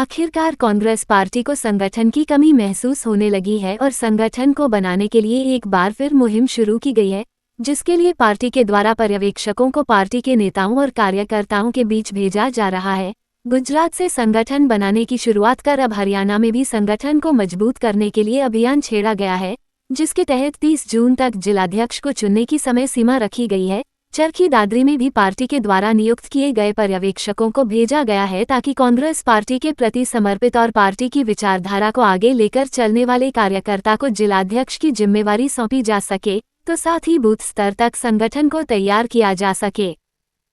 आखिरकार कांग्रेस पार्टी को संगठन की कमी महसूस होने लगी है और संगठन को बनाने के लिए एक बार फिर मुहिम शुरू की गई है, जिसके लिए पार्टी के द्वारा पर्यवेक्षकों को पार्टी के नेताओं और कार्यकर्ताओं के बीच भेजा जा रहा है। गुजरात से संगठन बनाने की शुरुआत कर अब हरियाणा में भी संगठन को मजबूत करने के लिए अभियान छेड़ा गया है, जिसके तहत 30 जून तक जिलाध्यक्ष को चुनने की समय सीमा रखी गई है। चरखी दादरी में भी पार्टी के द्वारा नियुक्त किए गए पर्यवेक्षकों को भेजा गया है ताकि कांग्रेस पार्टी के प्रति समर्पित और पार्टी की विचारधारा को आगे लेकर चलने वाले कार्यकर्ता को जिलाध्यक्ष की जिम्मेवारी सौंपी जा सके, तो साथ ही बूथ स्तर तक संगठन को तैयार किया जा सके।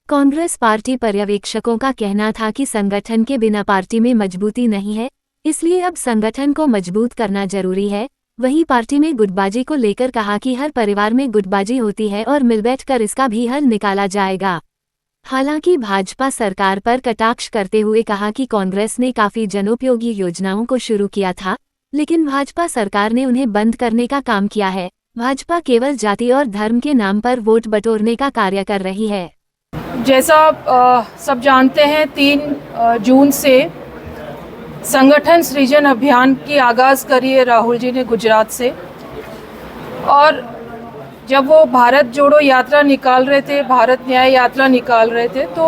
कांग्रेस पार्टी पर्यवेक्षकों का कहना था कि संगठन के बिना पार्टी में मजबूती नहीं है, इसलिए अब संगठन को मजबूत करना जरूरी है। वहीं पार्टी में गुटबाजी को लेकर कहा कि हर परिवार में गुटबाजी होती है और मिल बैठकर इसका भी हल निकाला जाएगा। हालांकि भाजपा सरकार पर कटाक्ष करते हुए कहा कि कांग्रेस ने काफी जनोपयोगी योजनाओं को शुरू किया था, लेकिन भाजपा सरकार ने उन्हें बंद करने का काम किया है। भाजपा केवल जाति और धर्म के नाम पर वोट बटोरने का कार्य कर रही है। जैसा सब जानते हैं, 3 जून से संगठन सृजन अभियान की आगाज़ करी है राहुल जी ने गुजरात से। और जब वो भारत जोड़ो यात्रा निकाल रहे थे, भारत न्याय यात्रा निकाल रहे थे, तो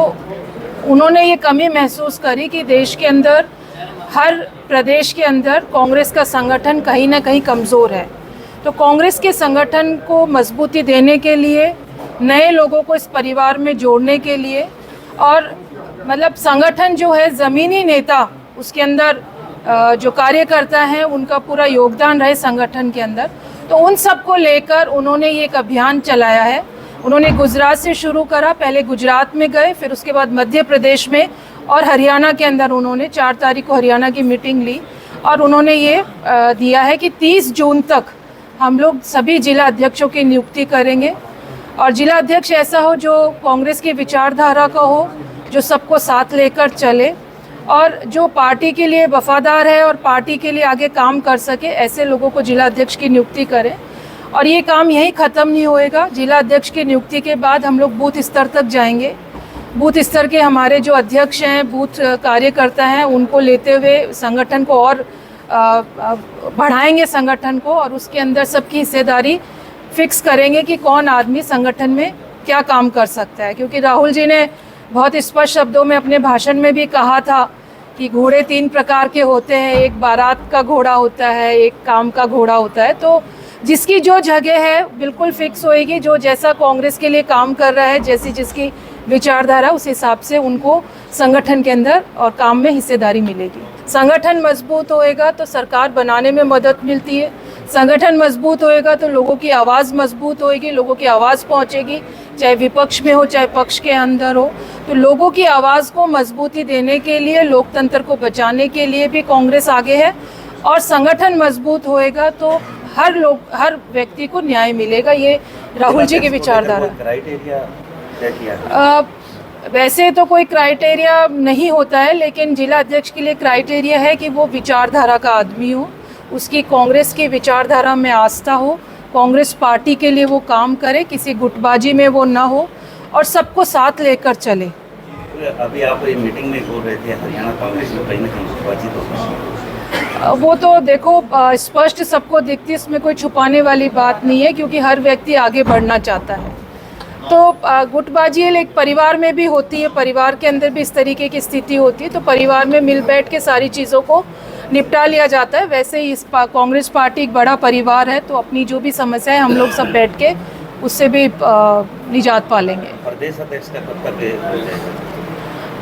उन्होंने ये कमी महसूस करी कि देश के अंदर, हर प्रदेश के अंदर कांग्रेस का संगठन कहीं ना कहीं कमज़ोर है। तो कांग्रेस के संगठन को मजबूती देने के लिए, नए लोगों को इस परिवार में जोड़ने के लिए, और मतलब संगठन जो है ज़मीनी नेता, उसके अंदर जो कार्यकर्ता हैं उनका पूरा योगदान रहे संगठन के अंदर, तो उन सब को लेकर उन्होंने ये एक अभियान चलाया है। उन्होंने गुजरात से शुरू करा, पहले गुजरात में गए, फिर उसके बाद मध्य प्रदेश में और हरियाणा के अंदर उन्होंने 4 तारीख को हरियाणा की मीटिंग ली और उन्होंने ये दिया है कि 30 जून तक हम लोग सभी जिला अध्यक्षों की नियुक्ति करेंगे और जिला अध्यक्ष ऐसा हो जो कांग्रेस की विचारधारा का हो, जो सबको साथ लेकर चले और जो पार्टी के लिए वफादार है और पार्टी के लिए आगे काम कर सके, ऐसे लोगों को जिला अध्यक्ष की नियुक्ति करें। और ये काम यहीं ख़त्म नहीं होएगा। जिला अध्यक्ष की नियुक्ति के बाद हम लोग बूथ स्तर तक जाएंगे। बूथ स्तर के हमारे जो अध्यक्ष हैं, बूथ कार्यकर्ता हैं, उनको लेते हुए संगठन को और बढ़ाएंगे संगठन को, और उसके अंदर सबकी हिस्सेदारी फिक्स करेंगे कि कौन आदमी संगठन में क्या काम कर सकता है। क्योंकि राहुल जी ने बहुत स्पष्ट शब्दों में अपने भाषण में भी कहा था कि घोड़े 3 प्रकार के होते हैं, एक बारात का घोड़ा होता है, एक काम का घोड़ा होता है। तो जिसकी जो जगह है बिल्कुल फिक्स होएगी, जो जैसा कांग्रेस के लिए काम कर रहा है, जैसी जिसकी विचारधारा, उस हिसाब से उनको संगठन के अंदर और काम में हिस्सेदारी मिलेगी। संगठन मजबूत होएगा तो सरकार बनाने में मदद मिलती है। संगठन मजबूत होएगा तो लोगों की आवाज़ मजबूत होएगी, लोगों की आवाज़ पहुंचेगी, चाहे विपक्ष में हो चाहे पक्ष के अंदर हो। तो लोगों की आवाज़ को मजबूती देने के लिए, लोकतंत्र को बचाने के लिए भी कांग्रेस आगे है। और संगठन मजबूत होएगा तो हर व्यक्ति को न्याय मिलेगा। ये राहुल जी की विचारधारा। वैसे तो कोई क्राइटेरिया नहीं होता है, लेकिन जिला अध्यक्ष के लिए क्राइटेरिया है कि वो विचारधारा का आदमी हो, उसकी कांग्रेस की विचारधारा में आस्था हो, कांग्रेस पार्टी के लिए वो काम करे, किसी गुटबाजी में वो ना हो और सबको साथ लेकर चले। अभी आप ये मीटिंग में बोल रहे थे हरियाणा कांग्रेस में कहीं ना कहीं गुटबाजी तो वो तो देखो स्पष्ट सबको दिखती है, इसमें कोई छुपाने वाली बात नहीं है, क्योंकि हर व्यक्ति आगे बढ़ना चाहता है। तो गुटबाजी एक परिवार में भी होती है, परिवार के अंदर भी इस तरीके की स्थिति होती है, तो परिवार में मिल बैठ के सारी चीज़ों को निपटा लिया जाता है। वैसे ही इस कांग्रेस पार्टी एक बड़ा परिवार है, तो अपनी जो भी समस्या है हम लोग सब बैठ के उससे भी निजात पालेंगे। प्रदेश अध्यक्ष का पद कब हो जाएगा?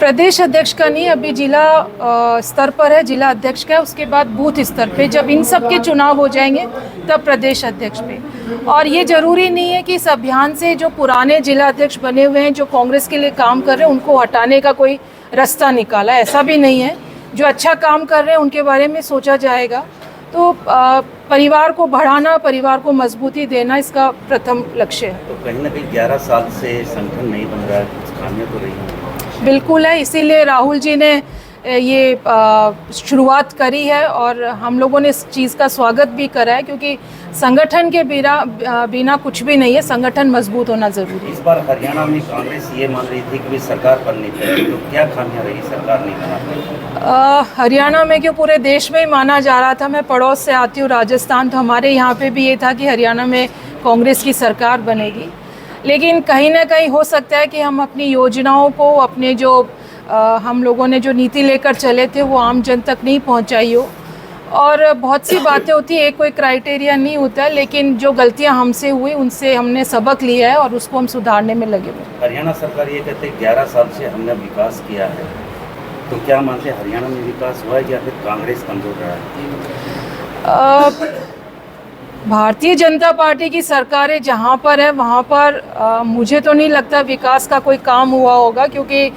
प्रदेश अध्यक्ष का नहीं, अभी जिला स्तर पर है, जिला अध्यक्ष का है, उसके बाद बूथ स्तर पे जब इन सब के चुनाव हो जाएंगे तब प्रदेश अध्यक्ष पे। और ये ज़रूरी नहीं है कि इस अभियान से जो पुराने जिला अध्यक्ष बने हुए हैं, जो कांग्रेस के लिए काम कर रहे हैं, उनको हटाने का कोई रास्ता निकाला, ऐसा भी नहीं है। जो अच्छा काम कर रहे हैं उनके बारे में सोचा जाएगा। तो परिवार को बढ़ाना, परिवार को मजबूती देना इसका प्रथम लक्ष्य है। तो कहीं ना कहीं 11 साल से संगठन नहीं बन रहा है, कुछ खामियां तो रही हैं। बिल्कुल है, इसीलिए राहुल जी ने ये शुरुआत करी है और हम लोगों ने इस चीज़ का स्वागत भी करा है, क्योंकि संगठन के बिना कुछ भी नहीं है, संगठन मजबूत होना ज़रूरी है। इस बार हरियाणा में कांग्रेस ये मान रही थी कि वे सरकार बननी चाहिए, तो क्या खामियां रही सरकार नहीं बना पाई? हरियाणा में क्यों, पूरे देश में ही माना जा रहा था। मैं पड़ोस से आती हूँ राजस्थान, तो हमारे यहाँ पे भी ये था कि हरियाणा में कांग्रेस की सरकार बनेगी, लेकिन कहीं ना कहीं हो सकता है कि हम अपनी योजनाओं को, अपने जो हम लोगों ने जो नीति लेकर चले थे वो आम जन तक नहीं पहुंचाई हो। और बहुत सी बातें होती है, एक कोई क्राइटेरिया नहीं होता है, लेकिन जो गलतियां हमसे हुई उनसे हमने सबक लिया है और उसको हम सुधारने में लगे हुए। हरियाणा सरकार ये कहते हैं 11 साल से हमने विकास किया है, तो क्या मानते हैं हरियाणा में विकास हुआ है या फिर कांग्रेस कमजोर रहा है? भारतीय जनता पार्टी की सरकारें जहाँ पर है वहाँ पर मुझे तो नहीं लगता विकास का कोई काम हुआ होगा, क्योंकि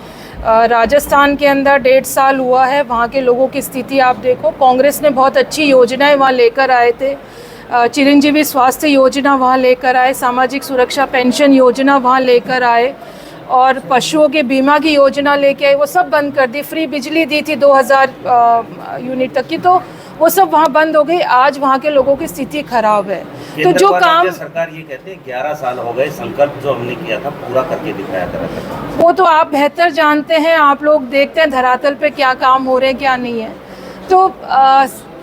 राजस्थान के अंदर 1.5 साल हुआ है, वहाँ के लोगों की स्थिति आप देखो। कांग्रेस ने बहुत अच्छी योजनाएं वहाँ लेकर आए थे, चिरंजीवी स्वास्थ्य योजना वहाँ लेकर आए, सामाजिक सुरक्षा पेंशन योजना वहाँ लेकर आए, और पशुओं के बीमा की योजना लेके आए, वो सब बंद कर दी। फ्री बिजली दी थी 2000 यूनिट तक की, तो वो सब वहाँ बंद हो गई। आज वहाँ के लोगों की स्थिति खराब है। तो जो काम सरकार ये कहते हैं 11 साल हो गए, संकल्प जो हमने किया था पूरा करके दिखाया था, वो तो आप बेहतर जानते हैं, आप लोग देखते हैं धरातल पे क्या काम हो रहे हैं क्या नहीं है। तो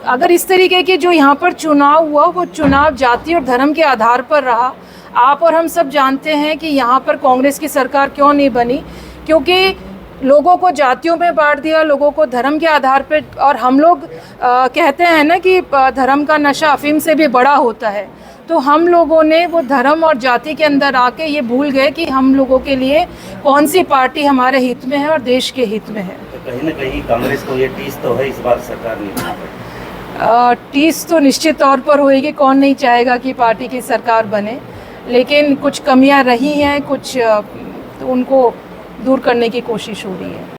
अगर इस तरीके के जो यहाँ पर चुनाव हुआ, वो चुनाव जाति और धर्म के आधार पर रहा। आप और हम सब जानते हैं कि यहाँ पर कांग्रेस की सरकार क्यों नहीं बनी, क्योंकि लोगों को जातियों में बांट दिया, लोगों को धर्म के आधार पे। और हम लोग कहते हैं ना कि धर्म का नशा अफीम से भी बड़ा होता है, तो हम लोगों ने वो धर्म और जाति के अंदर आके ये भूल गए कि हम लोगों के लिए कौन सी पार्टी हमारे हित में है और देश के हित में है। तो कहीं ना कहीं कांग्रेस को ये टीस तो है, इस बार सरकार नहीं बना पाई। टीस तो निश्चित तौर पर होएगी, कौन नहीं चाहेगा कि पार्टी की सरकार बने, लेकिन कुछ कमियां रही हैं, कुछ तो उनको दूर करने की कोशिश हो रही है।